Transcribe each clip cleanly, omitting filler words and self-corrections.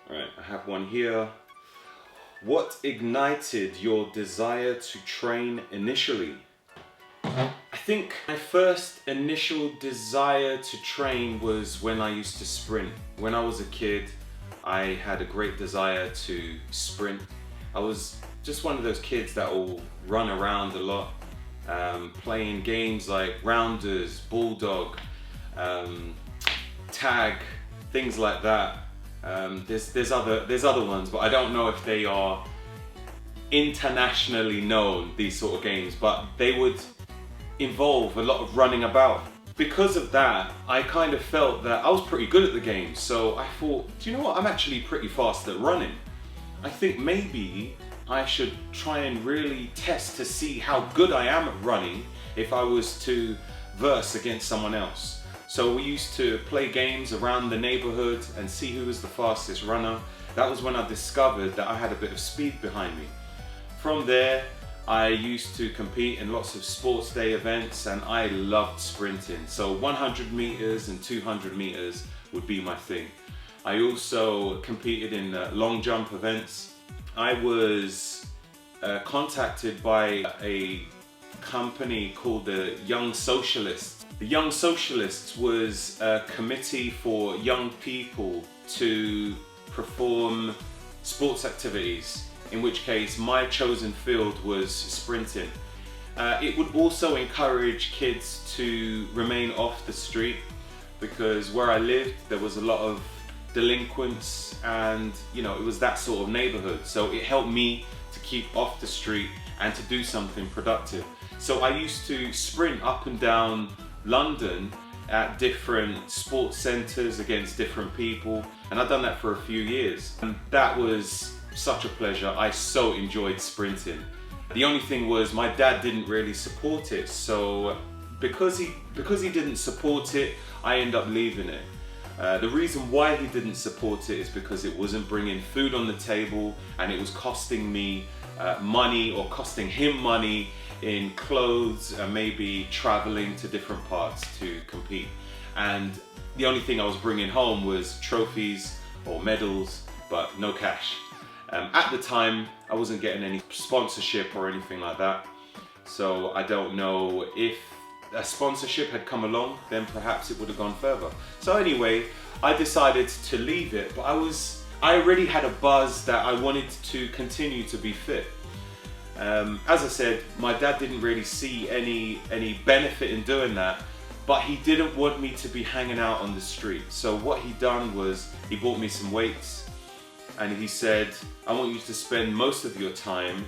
Right, I have one here. What ignited your desire to train initially? I think my first initial desire to train was when I used to sprint. When I was a kid, I had a great desire to sprint. I was just one of those kids that will run around a lot, playing games like Rounders, Bulldog, Tag, things like that. There's other ones, but I don't know if they are internationally known, these sort of games, but they would involve a lot of running about. Because of that, I kind of felt that I was pretty good at the game, so I thought, do you know what, I'm actually pretty fast at running. I think maybe I should try and really test to see how good I am at running if I was to verse against someone else. So we used to play games around the neighborhood and see who was the fastest runner. That was when I discovered that I had a bit of speed behind me. From there, I used to compete in lots of sports day events and I loved sprinting. So 100 meters and 200 meters would be my thing. I also competed in long jump events. I was contacted by a company called the Young Socialists. The Young Socialists was a committee for young people to perform sports activities, in which case my chosen field was sprinting. It would also encourage kids to remain off the street, because where I lived there was a lot of delinquents and it was that sort of neighborhood, so it helped me to keep off the street and to do something productive. So I used to sprint up and down London at different sports centres against different people, and I've done that for a few years, and that was such a pleasure. I so enjoyed sprinting. The only thing was my dad didn't really support it, so because he didn't support it, I ended up leaving it. The reason why he didn't support it is because it wasn't bringing food on the table, and it was costing me money, or costing him money in clothes and maybe traveling to different parts to compete. And the only thing I was bringing home was trophies or medals, but no cash. At the time, I wasn't getting any sponsorship or anything like that. So I don't know, if a sponsorship had come along, then perhaps it would have gone further. So anyway, I decided to leave it, but I already had a buzz that I wanted to continue to be fit. As I said, my dad didn't really see any benefit in doing that, but he didn't want me to be hanging out on the street. So what he done was he bought me some weights, and he said, I want you to spend most of your time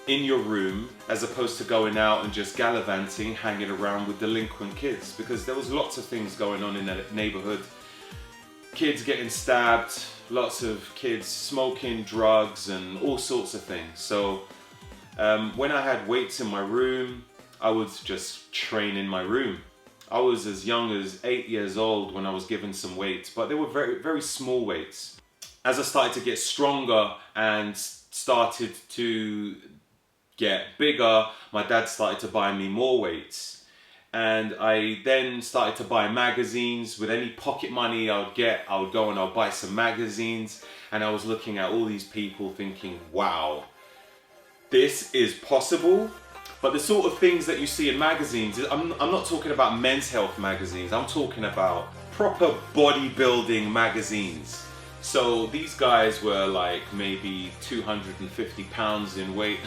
in your room as opposed to going out and just gallivanting, hanging around with delinquent kids, because there was lots of things going on in that neighborhood. Kids getting stabbed, lots of kids smoking drugs and all sorts of things. So when I had weights in my room, I would just train in my room. I was as young as 8 years old when I was given some weights, but they were very, very small weights. As I started to get stronger and started to get bigger, my dad started to buy me more weights. And I then started to buy magazines. With any pocket money I would get, I would go and I'll buy some magazines. And I was looking at all these people thinking, wow, this is possible. But the sort of things that you see in magazines, I'm not talking about men's health magazines, I'm talking about proper bodybuilding magazines. So these guys were like maybe 250 pounds in weight,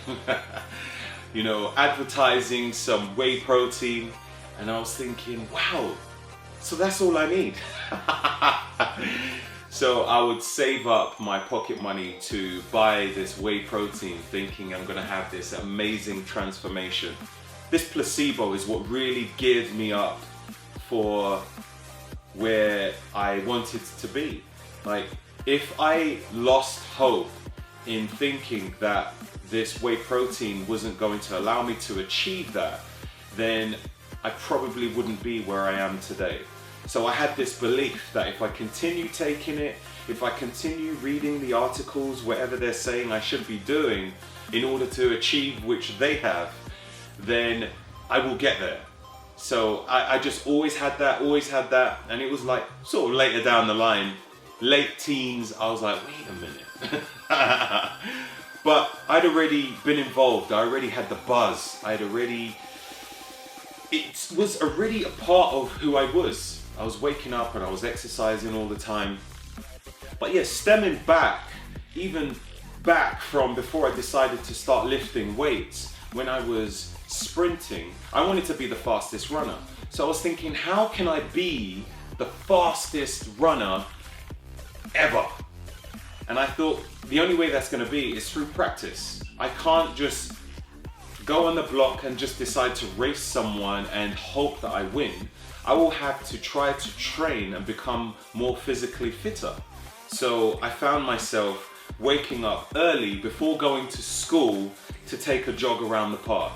advertising some whey protein. And I was thinking, wow, so that's all I need. So I would save up my pocket money to buy this whey protein, thinking I'm gonna have this amazing transformation. This placebo is what really geared me up for where I wanted to be. Like, if I lost hope in thinking that this whey protein wasn't going to allow me to achieve that, then I probably wouldn't be where I am today. So I had this belief that if I continue taking it, if I continue reading the articles, whatever they're saying I should be doing in order to achieve which they have, then I will get there. So I just always had that, and it was like sort of later down the line, late teens, I was like, wait a minute. But I'd already been involved. I already had the buzz. It was already a part of who I was. I was waking up and I was exercising all the time. But yeah, stemming back, even back from before I decided to start lifting weights, when I was sprinting, I wanted to be the fastest runner. So I was thinking, how can I be the fastest runner ever? And I thought the only way that's going to be is through practice. I can't just go on the block and just decide to race someone and hope that I win. I will have to try to train and become more physically fitter. So I found myself waking up early before going to school to take a jog around the park.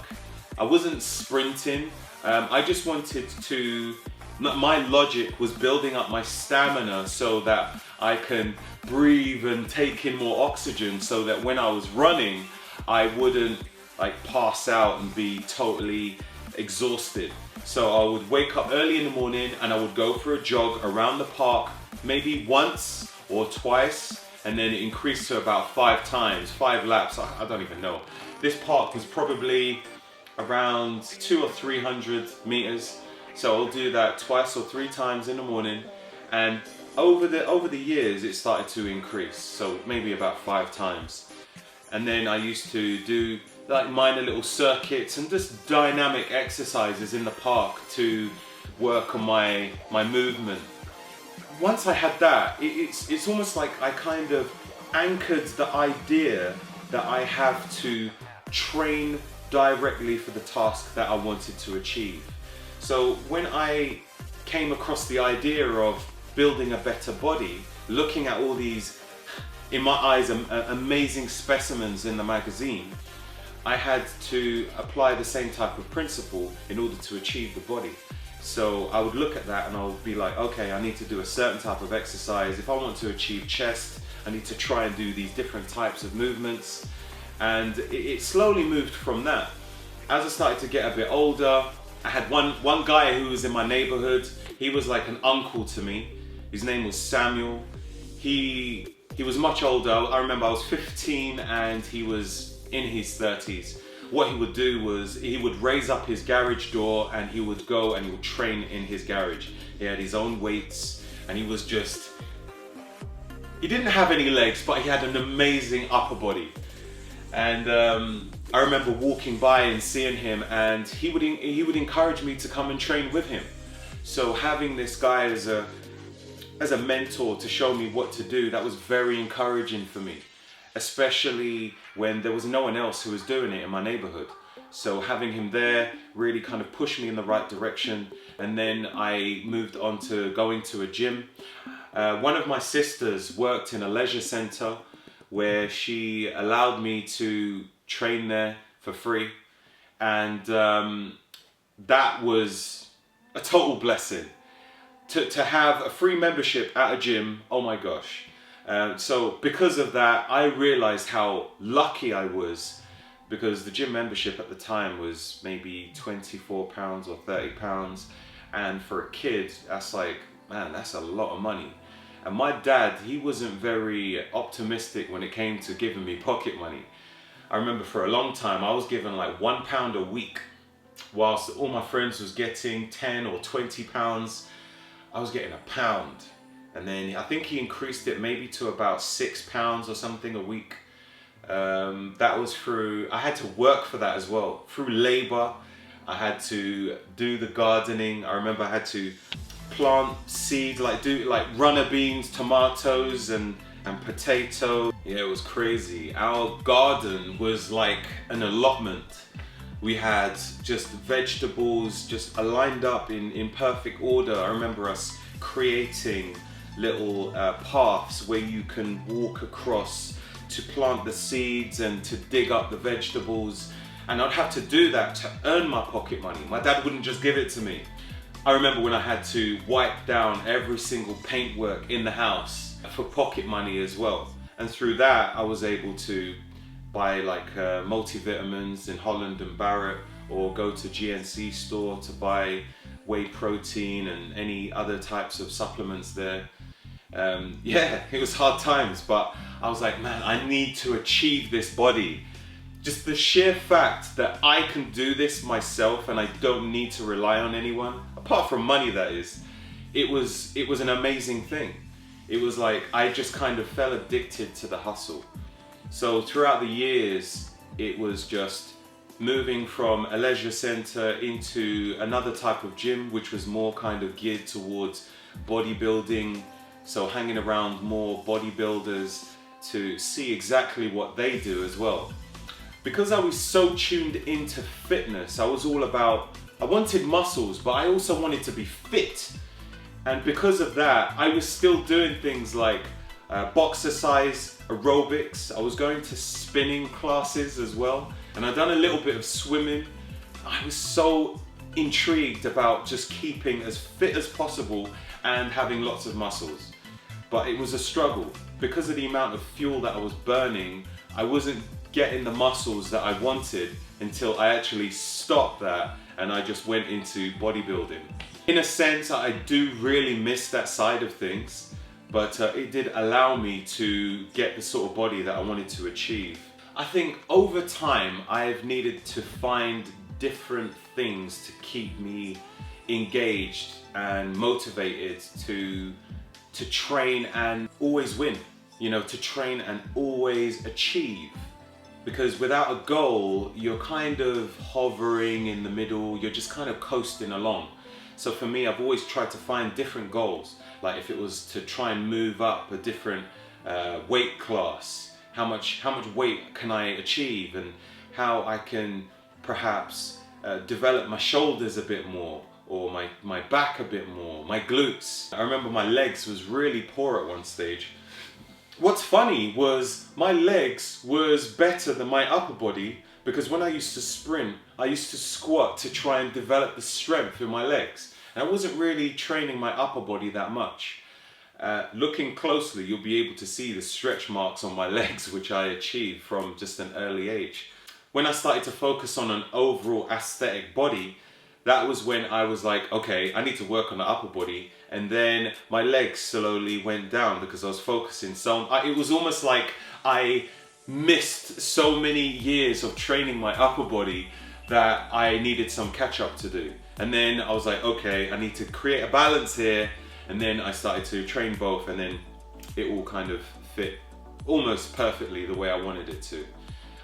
I wasn't sprinting. I just wanted to, my logic was building up my stamina so that I can breathe and take in more oxygen, so that when I was running, I wouldn't like pass out and be totally exhausted. So I would wake up early in the morning and I would go for a jog around the park, maybe once or twice, and then it increased to about 5 times, 5 laps, I don't even know. This park was probably around 200 or 300 meters. So I'll do that twice or 3 times in the morning, and over the years it started to increase, so maybe about 5 times. And then I used to do like minor little circuits and just dynamic exercises in the park to work on my movement. Once I had that, it's almost like I kind of anchored the idea that I have to train directly for the task that I wanted to achieve. So when I came across the idea of building a better body, looking at all these, in my eyes, amazing specimens in the magazine, I had to apply the same type of principle in order to achieve the body. So I would look at that and I would be like, okay, I need to do a certain type of exercise. If I want to achieve chest, I need to try and do these different types of movements. And it slowly moved from that. As I started to get a bit older, I had one guy who was in my neighborhood. He was like an uncle to me. His name was Samuel. He was much older. I remember I was 15 and he was in his 30s. What he would do was he would raise up his garage door and he would go and he would train in his garage. He had his own weights and he was just, he didn't have any legs, but he had an amazing upper body. And I remember walking by and seeing him, and he would encourage me to come and train with him. So having this guy as a mentor to show me what to do, that was very encouraging for me, especially when there was no one else who was doing it in my neighborhood. So having him there really kind of pushed me in the right direction. And then I moved on to going to a gym. One of my sisters worked in a leisure center where she allowed me to train there for free. And that was a total blessing. To have a free membership at a gym, oh my gosh. So because of that, I realized how lucky I was, because the gym membership at the time was maybe £24 or £30. And for a kid, that's like, man, that's a lot of money. And my dad, he wasn't very optimistic when it came to giving me pocket money. I remember for a long time, I was given like £1 a week, whilst all my friends was getting 10 or 20 pounds, I was getting £1. And then I think he increased it maybe to about £6 or something a week. That was through, I had to work for that as well, through labor. I had to do the gardening. I remember I had to plant seeds, do runner beans, tomatoes and potato. Yeah, it was crazy. Our garden was like an allotment. We had just vegetables just lined up in perfect order. I remember us creating little paths where you can walk across to plant the seeds and to dig up the vegetables. And I'd have to do that to earn my pocket money. My dad wouldn't just give it to me. I remember when I had to wipe down every single paintwork in the house for pocket money as well. And through that, I was able to buy multivitamins in Holland and Barrett, or go to GNC store to buy whey protein and any other types of supplements there. Yeah, it was hard times, but I was like, man, I need to achieve this body. Just the sheer fact that I can do this myself and I don't need to rely on anyone, apart from money that is, it was an amazing thing. It was like, I just kind of fell addicted to the hustle. So throughout the years, it was just moving from a leisure center into another type of gym, which was more kind of geared towards bodybuilding. So hanging around more bodybuilders to see exactly what they do as well. Because I was so tuned into fitness, I was all about, I wanted muscles, but I also wanted to be fit. And because of that, I was still doing things like boxercise, aerobics. I was going to spinning classes as well. And I'd done a little bit of swimming. I was so intrigued about just keeping as fit as possible and having lots of muscles. But it was a struggle. Because of the amount of fuel that I was burning, I wasn't getting the muscles that I wanted until I actually stopped that and I just went into bodybuilding. In a sense, I do really miss that side of things, but it did allow me to get the sort of body that I wanted to achieve. I think over time, I've needed to find different things to keep me engaged and motivated to train and always win, you know, to train and always achieve. Because without a goal, you're kind of hovering in the middle, you're just kind of coasting along. So for me, I've always tried to find different goals. Like if it was to try and move up a different weight class, how much weight can I achieve, and how I can perhaps develop my shoulders a bit more, or my back a bit more, my glutes. I remember my legs was really poor at one stage. What's funny was my legs was better than my upper body, because when I used to sprint, I used to squat to try and develop the strength in my legs. And I wasn't really training my upper body that much. Looking closely, you'll be able to see the stretch marks on my legs, which I achieved from just an early age. When I started to focus on an overall aesthetic body, that was when I was like, okay, I need to work on the upper body. And then my legs slowly went down because I was focusing it was almost like I missed so many years of training my upper body that I needed some catch up to do. And then I was like, okay, I need to create a balance here. And then I started to train both, and then it all kind of fit almost perfectly the way I wanted it to.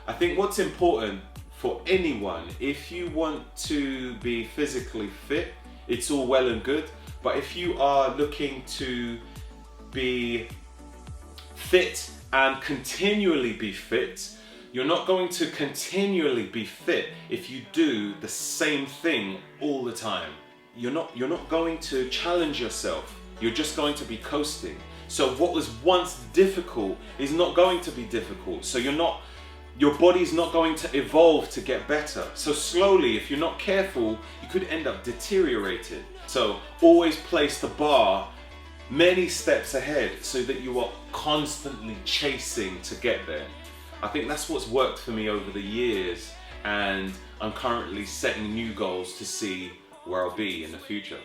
I think what's important for anyone, if you want to be physically fit, it's all well and good. But if you are looking to be fit and continually be fit, you're not going to continually be fit if you do the same thing all the time. You're not going to challenge yourself. You're just going to be coasting. So what was once difficult is not going to be difficult. So your body's not going to evolve to get better. So slowly, if you're not careful, you could end up deteriorated. So always place the bar many steps ahead so that you are constantly chasing to get there. I think that's what's worked for me over the years, and I'm currently setting new goals to see where I'll be in the future.